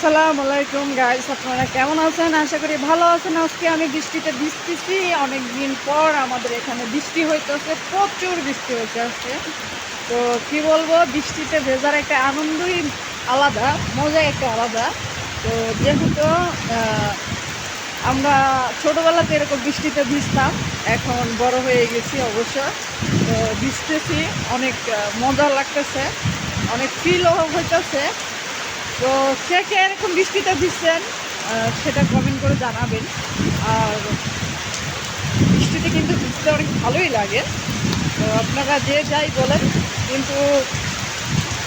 আসসালামু আলাইকুম গাইস, আপনারা কেমন আছেন? আশা করি ভালো আছেন। আজকে আমি বৃষ্টিতে ভিজতেছি। অনেকদিন পর আমাদের এখানে বৃষ্টি হইতেছে, প্রচুর বৃষ্টি হইতেছে। তো কি বলবো, বৃষ্টিতে ভেজার একটা আনন্দই আলাদা, মজা একটা আলাদা। তো যেহেতু আমরা ছোটোবেলাতে এরকম বৃষ্টিতে ভিজতাম, এখন বড় হয়ে গেছি অবশ্য। তো ভিজতেছি, অনেক মজা লাগতেছে, অনেক ফিলও হইতেছে। তো কে কে এরকম বৃষ্টিতে ভিজছেন সেটা কমেন্ট করে জানাবেন। আর বৃষ্টিতে কিন্তু ভিজতে অনেক ভালোই লাগে। তো আপনারা যে যাই বলেন, কিন্তু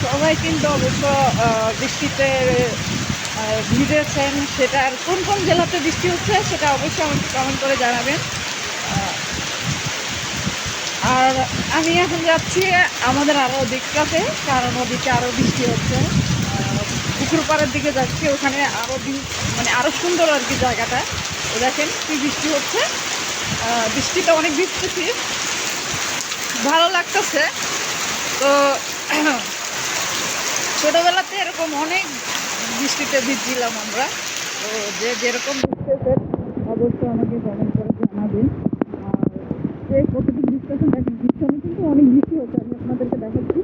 সবাই কিন্তু অবশ্য বৃষ্টিতে ভিজেছেন। সেটার কোন কোন জেলাতে বৃষ্টি হচ্ছে সেটা অবশ্যই আমাকে কমেন্ট করে জানাবেন। আর আমি এখন যাচ্ছি আমাদের আরও দিকটাতে, কারণ ওদিকে আরও বৃষ্টি হচ্ছে। পুকুর পাড়ের দিকে যাচ্ছি, ওখানে আরও মানে আরও সুন্দর আর কি জায়গাটা। তো দেখেন কি বৃষ্টি হচ্ছে, বৃষ্টিতে অনেক ভিজতেছি, ভালো লাগতেছে। তো ছোটোবেলাতে এরকম অনেক বৃষ্টিতে ভিজছিলাম আমরা। তো যে যেরকম ভিজতেছেন অবশ্যই আমাকে কমেন্ট করে জানাবেন। আর যে কতটুকু ভিজতেছেন দেখেন, বিছানে কিন্তু অনেক বৃষ্টি হচ্ছে। আমি আপনাদেরকে দেখাচ্ছি,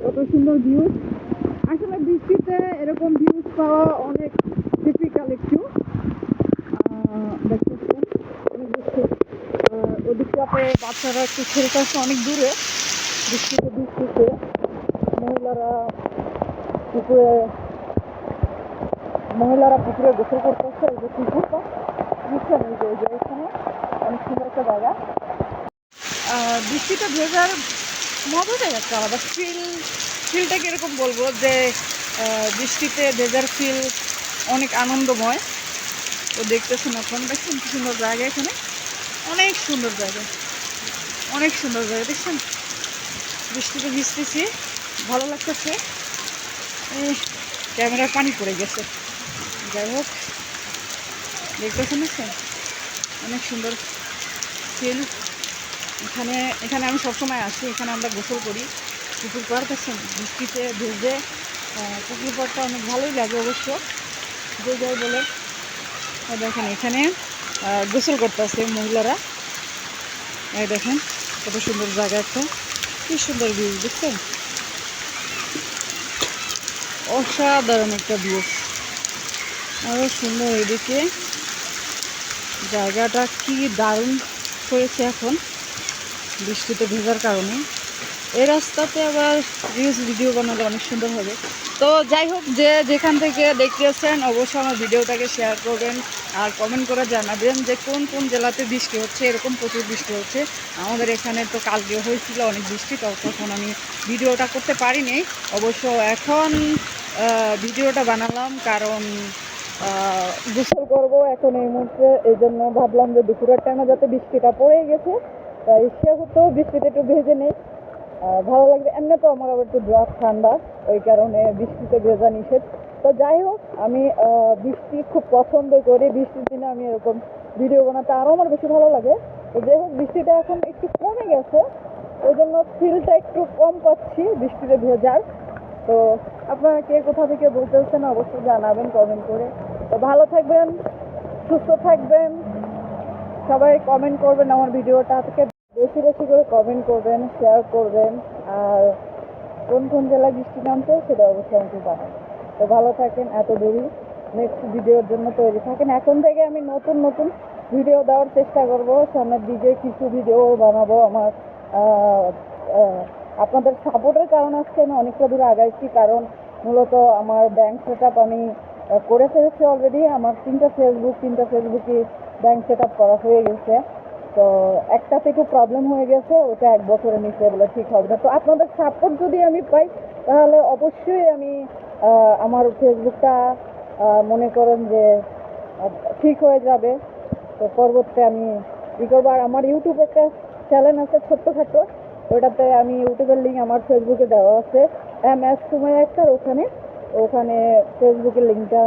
কত সুন্দর ভিউ। আসলে বৃষ্টিতে এরকম ভিউজ পাওয়া অনেক ডিফিকাল্ট একটু। দেখতেছেন অনেক বৃষ্টি, ওদিকটাতে বাচ্চারা একটু খেলতেছে অনেক দূরে, বৃষ্টিতে ভিজতেছে। মহিলারা পুকুরে পুকুরে গোসল করতেছে। এই যে পুকুরটা বুঝছেন, এই যে এখানে অনেক সুন্দর একটা জায়গা। বৃষ্টিতে ভেজার মজাটাই একটা আলাদা। ফিলটা কীরকম বলবো, যে বৃষ্টিতে ভেজার ফিল অনেক আনন্দময়। তো দেখতেছেন আপনারা, দেখছেন কি সুন্দর জায়গা, এখানে অনেক সুন্দর জায়গা, অনেক সুন্দর জায়গা। দেখছেন বৃষ্টিতে ভিজতেছি, ভালো লাগতেছে। ক্যামেরার পানি পড়ে গেছে, যাই হোক দেখতেছেন, দেখছেন অনেক সুন্দর ফিল। এখানে এখানে আমি সবসময় আসি, এখানে আমরা গোসল করি। পুকুর পাড় দেখছেন বৃষ্টিতে ভেজে, পুকুর পাড়টা অনেক ভালোই লাগে অবশ্য, যে যাই বলে। দেখেন এখানে গোসল করতেছে মহিলারা। এই দেখেন কত সুন্দর জায়গা, একটা কি সুন্দর ভিউ, দেখছেন অসাধারণ একটা ভিউ। আরও সুন্দর এদিকে জায়গাটা কি দারুণ হয়েছে এখন বৃষ্টিতে ভেজার কারণে। এই রাস্তাতে আবার রিলস ভিডিও বানালে অনেক সুন্দর হবে। তো যাই হোক, যে যেখান থেকে দেখতেছেন অবশ্যই আমার ভিডিওটাকে শেয়ার করবেন আর কমেন্ট করে জানাবেন যে কোন কোন জেলাতে বৃষ্টি হচ্ছে। এরকম প্রচুর বৃষ্টি হচ্ছে আমাদের এখানে। তো কালকে হয়েছিল অনেক বৃষ্টি, তখন আমি ভিডিওটা করতে পারিনি। অবশ্য এখন ভিডিওটা বানালাম, কারণ গোসল করবো এখন এই মুহূর্তে। এই জন্য ভাবলাম যে দুপুরের টাইমে যাতে বৃষ্টিটা পড়ে গেছে, তাই সেহেতু বৃষ্টিতে একটু ভেজে নেই, ভালো লাগবে। এমনি তো আমার আবার একটু জ্বর ঠান্ডা, ওই কারণে বৃষ্টিতে ভেজা নিষেধ। তো যাই হোক, আমি বৃষ্টি খুব পছন্দ করি। বৃষ্টির দিনে আমি এরকম ভিডিও বানাতে আরও আমার বেশি ভালো লাগে। তো যাই হোক, বৃষ্টিটা এখন একটু কমে গেছে, ওই জন্য ফিলটা একটু কম পাচ্ছি বৃষ্টিতে ভেজার। তো আপনারা কে কোথা থেকে বলতেছেন অবশ্যই জানাবেন কমেন্ট করে। তো ভালো থাকবেন, সুস্থ থাকবেন, সবাই কমেন্ট করবেন আমার ভিডিওটা থেকে, বেশি বেশি করে কমেন্ট করবেন, শেয়ার করবেন। আর কোন কোন জেলায় বৃষ্টি নামছে সেটা অবশ্যই আমাকে জানাবেন। তো ভালো থাকেন, এত দেরি নেক্সট ভিডিওর জন্য তৈরি থাকেন। এখন থেকে আমি নতুন নতুন ভিডিও দেওয়ার চেষ্টা করব, সামনের দিকে কিছু ভিডিও বানাবো। আমার আপনাদের সাপোর্টের কারণে আজকে আমি অনেকটা দূরে আগাইছি, কারণ মূলত আমার ব্যাংক সেট আপ আমি করে ফেলেছি অলরেডি। আমার তিনটা ফেসবুকে ব্যাংক সেট আপ করা হয়ে গেছে। তো একটাতে একটু প্রবলেম হয়ে গেছে, ওটা 1 বছরের নিচে বলে ঠিক হবে না। তো আপনাদের সাপোর্ট যদি আমি পাই, তাহলে অবশ্যই আমি আমার ফেসবুকটা মনে করেন যে ঠিক হয়ে যাবে। তো পরবর্তীতে আমি কী করবো। আর আমার ইউটিউবে একটা চ্যানেল আছে ছোট্টখাটো, ওটাতে আমি ইউটিউবের লিঙ্ক আমার ফেসবুকে দেওয়া আছে, MS সুমাইয়া আক্তার। ওখানে ফেসবুকের লিঙ্কটা,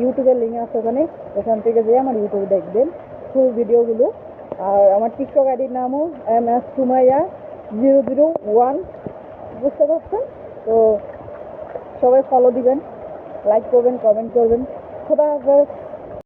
ইউটিউবের লিঙ্ক আছে ওখানে, ওখান থেকে যেয়ে আমার ইউটিউবে দেখবেন ফুল ভিডিওগুলো। আর আমার টিকটক আইডির নামও MS সুমাইয়া 001, বুঝতে পারছেন? তো সবাই ফলো দিবেন, লাইক করবেন, কমেন্ট করবেন। খোদা হাফেজ।